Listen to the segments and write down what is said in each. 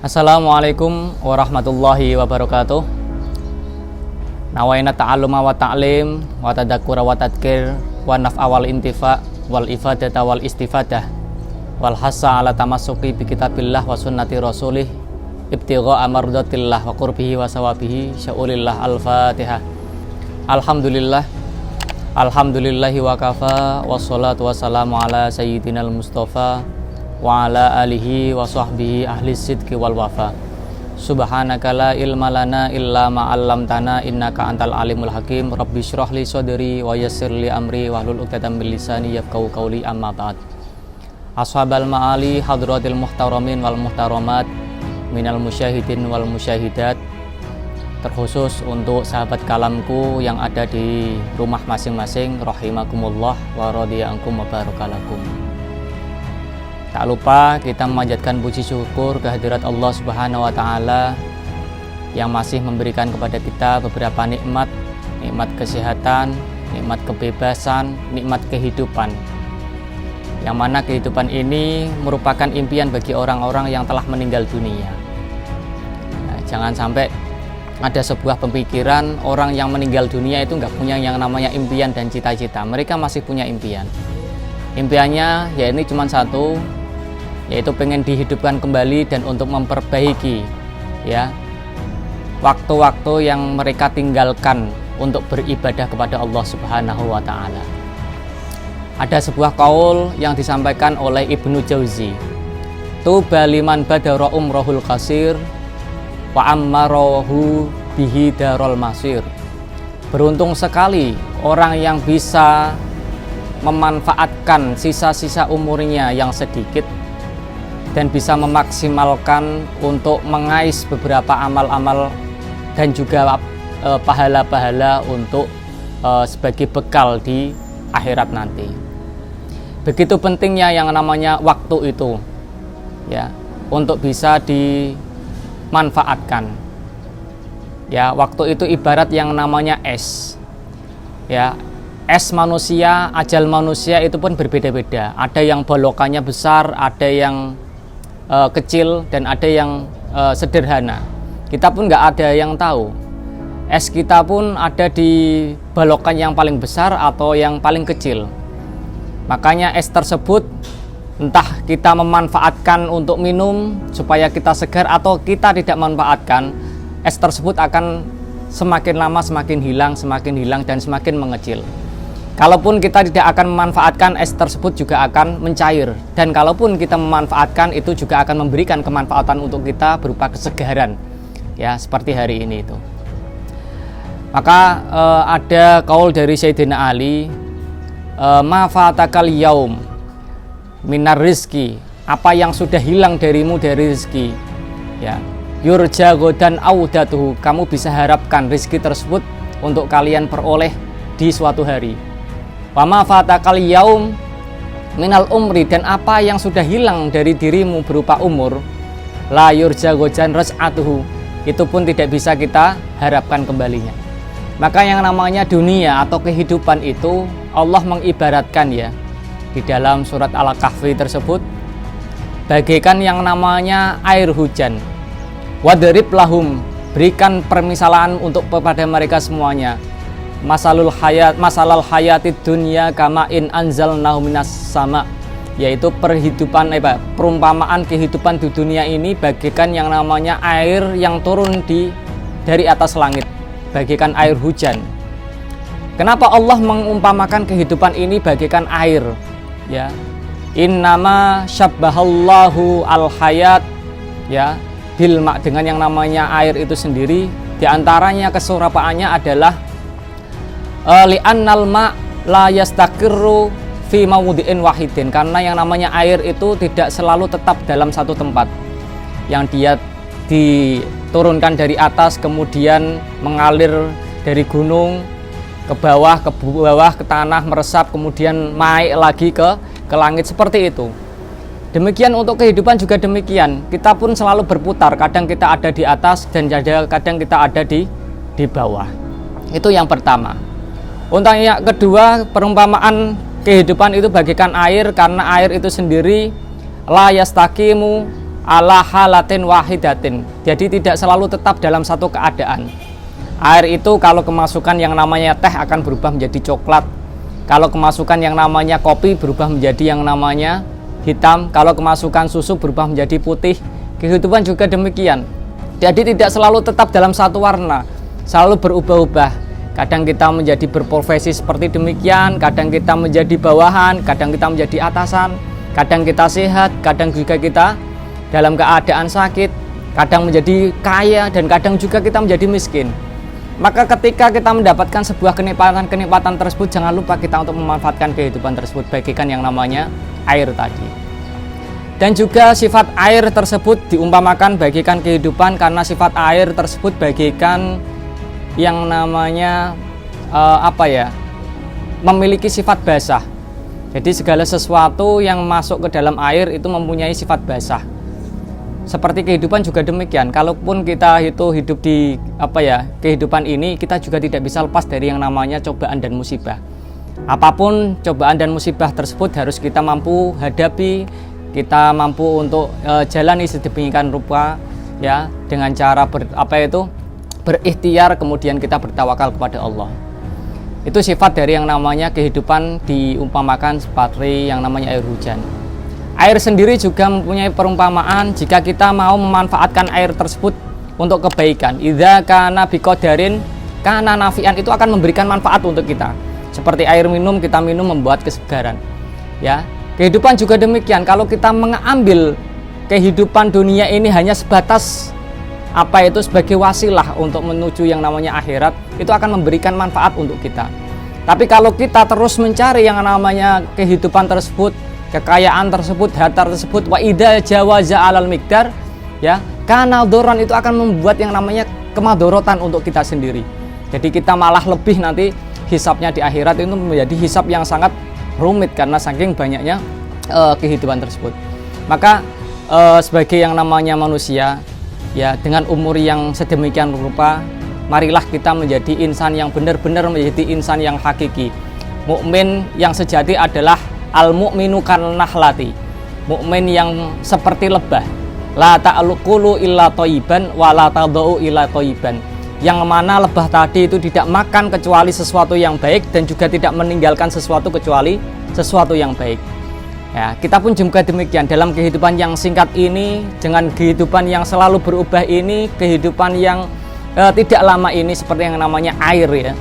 Assalamualaikum warahmatullahi wabarakatuh. Nawaina ta'alluma wa ta'lim wa tadakkura wa tadkir wa naf'a wal intifa' wal ifadata wal istifadah wal hassa ala tamassuki bi kitabillah wa sunnati rasulih ibtigha'a mardatillah wa qurbihi wa sawabihi sya'ulillah. Al-Fatihah. Alhamdulillahi wa kafa wassalatu wassalamu ala sayyidinal mustafa wa ala alihi wa sahbihi ahli sidqi wal wafa. Subhanaka la ilma lana illa ma 'allamtana innaka antal alimul hakim. Rabbi shrah li sadri wa yassir li amri wahlul 'uqdatam min lisani yafqahu qawli. Amma ba'd. Ashabal ma'ali hadratil muhtaramin wal muhtaramat minal musyahidin wal musyahidat, terkhusus untuk sahabat kalamku yang ada di rumah masing-masing, rahimakumullah wa radhiyankum wa barakalakum. Tak lupa kita memanjatkan puji syukur kehadirat Allah Subhanahu wa taala yang masih memberikan kepada kita beberapa nikmat kesehatan, nikmat kebebasan, nikmat kehidupan. Yang mana kehidupan ini merupakan impian bagi orang-orang yang telah meninggal dunia. Nah, jangan sampai ada sebuah pemikiran orang yang meninggal dunia itu nggak punya yang namanya impian dan cita-cita. Mereka masih punya impian. Impiannya ya ini cuma satu, yaitu pengen dihidupkan kembali dan untuk memperbaiki ya waktu-waktu yang mereka tinggalkan untuk beribadah kepada Allah Subhanahu wa taala. Ada sebuah qaul yang disampaikan oleh Ibnu Jauzi. Tuba liman badara umrohul qasir wa ammarahu bihi darul masir. Beruntung sekali orang yang bisa memanfaatkan sisa-sisa umurnya yang sedikit dan bisa memaksimalkan untuk mengais beberapa amal-amal dan juga pahala-pahala untuk sebagai bekal di akhirat nanti. Begitu pentingnya yang namanya waktu itu ya, untuk bisa dimanfaatkan. Ya, waktu itu ibarat yang namanya es. Ya, es manusia, ajal manusia itu pun berbeda-beda. Ada yang bolokannya besar, ada yang kecil, dan ada yang sederhana. Kita pun nggak ada yang tahu. Es kita pun ada di balokan yang paling besar atau yang paling kecil. Makanya es tersebut entah kita memanfaatkan untuk minum supaya kita segar atau kita tidak memanfaatkan, es tersebut akan semakin lama semakin hilang dan semakin mengecil. Kalaupun kita tidak akan memanfaatkan, es tersebut juga akan mencair. Dan kalaupun kita memanfaatkan, itu juga akan memberikan kemanfaatan untuk kita berupa kesegaran. Ya, seperti hari ini itu. Maka ada qaul dari Sayyidina Ali, ma fatakal yaum minar rizki, apa yang sudah hilang darimu dari rizki. Ya, yurja godan audatuhu, kamu bisa harapkan rizki tersebut untuk kalian peroleh di suatu hari. Wama fatakal yaum minal umri, dan apa yang sudah hilang dari dirimu berupa umur, la yurja gojan ras'atuhu, itu pun tidak bisa kita harapkan kembalinya. Maka yang namanya dunia atau kehidupan itu Allah mengibaratkan ya di dalam surat Al-Kahfi tersebut bagaikan yang namanya air hujan. Wadrib lahum, berikan permisalan untuk kepada mereka semuanya. Masalal hayatid dunya kama in anzalnahu minas sama, yaitu perumpamaan kehidupan di dunia ini bagaikan yang namanya air yang turun dari atas langit, bagaikan air hujan. Kenapa Allah mengumpamakan kehidupan ini bagaikan air? Ya, innama syabbahallahu al-hayat ya bilma, dengan yang namanya air itu sendiri. Di antaranya keserupaannya adalah li'annal ma la yastaqirru fi mawdi'in wahidin, karena yang namanya air itu tidak selalu tetap dalam satu tempat, yang dia diturunkan dari atas kemudian mengalir dari gunung ke bawah ke tanah, meresap kemudian naik lagi ke langit, seperti itu. Demikian untuk kehidupan juga demikian, kita pun selalu berputar, kadang kita ada di atas dan kadang kita ada di bawah. Itu yang pertama. Untuk yang kedua, perumpamaan kehidupan itu bagaikan air, karena air itu sendiri la yastaqimu ala halatin wahidatin. Jadi tidak selalu tetap dalam satu keadaan. Air itu kalau kemasukan yang namanya teh akan berubah menjadi coklat. Kalau kemasukan yang namanya kopi berubah menjadi yang namanya hitam. Kalau kemasukan susu berubah menjadi putih. Kehidupan juga demikian. Jadi tidak selalu tetap dalam satu warna, selalu berubah-ubah. Kadang kita menjadi berprofesi seperti demikian, kadang kita menjadi bawahan, kadang kita menjadi atasan, kadang kita sehat, kadang juga kita dalam keadaan sakit, kadang menjadi kaya, dan kadang juga kita menjadi miskin. Maka ketika kita mendapatkan sebuah kenikmatan tersebut, jangan lupa kita untuk memanfaatkan kehidupan tersebut, bagikan yang namanya air tadi. Dan juga sifat air tersebut diumpamakan bagikan kehidupan, karena sifat air tersebut bagikan yang namanya memiliki sifat basah. Jadi segala sesuatu yang masuk ke dalam air itu mempunyai sifat basah. Seperti kehidupan juga demikian. Kalaupun kita itu hidup di kehidupan ini, kita juga tidak bisa lepas dari yang namanya cobaan dan musibah. Apapun cobaan dan musibah tersebut harus kita mampu hadapi, kita mampu untuk jalani sedemikian rupa, ya, dengan cara berikhtiar, kemudian kita bertawakal kepada Allah. Itu sifat dari yang namanya kehidupan, diumpamakan seperti yang namanya air hujan. Air sendiri juga mempunyai perumpamaan jika kita mau memanfaatkan air tersebut untuk kebaikan. Idza kana biqadarin kana nafian, itu akan memberikan manfaat untuk kita. Seperti air minum, kita minum membuat kesegaran. Ya, kehidupan juga demikian. Kalau kita mengambil kehidupan dunia ini hanya sebatas sebagai wasilah untuk menuju yang namanya akhirat, itu akan memberikan manfaat untuk kita. Tapi kalau kita terus mencari yang namanya kehidupan tersebut, kekayaan tersebut, harta tersebut, wa idza jawaza alal miqdar, ya, karena doron itu akan membuat yang namanya kemadorotan untuk kita sendiri. Jadi kita malah lebih nanti hisabnya di akhirat itu menjadi hisab yang sangat rumit karena saking banyaknya kehidupan tersebut. Maka sebagai yang namanya manusia, ya, dengan umur yang sedemikian rupa, marilah kita menjadi insan yang benar-benar menjadi insan yang hakiki. Mukmin yang sejati adalah al-mu'minu kan-nahlati, mukmin yang seperti lebah, la ta'lukulu illa thayyiban wa la tadau illa thayyiban, yang mana lebah tadi itu tidak makan kecuali sesuatu yang baik dan juga tidak meninggalkan sesuatu kecuali sesuatu yang baik. Ya, kita pun juga demikian dalam kehidupan yang singkat ini, dengan kehidupan yang selalu berubah ini, kehidupan yang tidak lama ini, seperti yang namanya air, ya.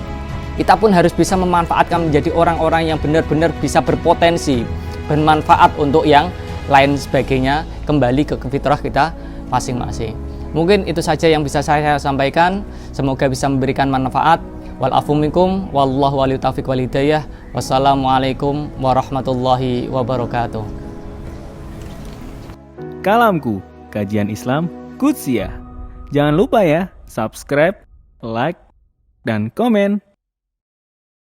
Kita pun harus bisa memanfaatkan menjadi orang-orang yang benar-benar bisa berpotensi, bermanfaat untuk yang lain sebagainya, kembali ke fitrah kita masing-masing. Mungkin itu saja yang bisa saya sampaikan. Semoga bisa memberikan manfaat. Wal afu minkum wallahu waliyut taufiq wal hidayah. Wassalamualaikum warahmatullahi wabarakatuh. Kalamku, kajian Islam Qudsiyah. Jangan lupa ya, subscribe, like, dan komen.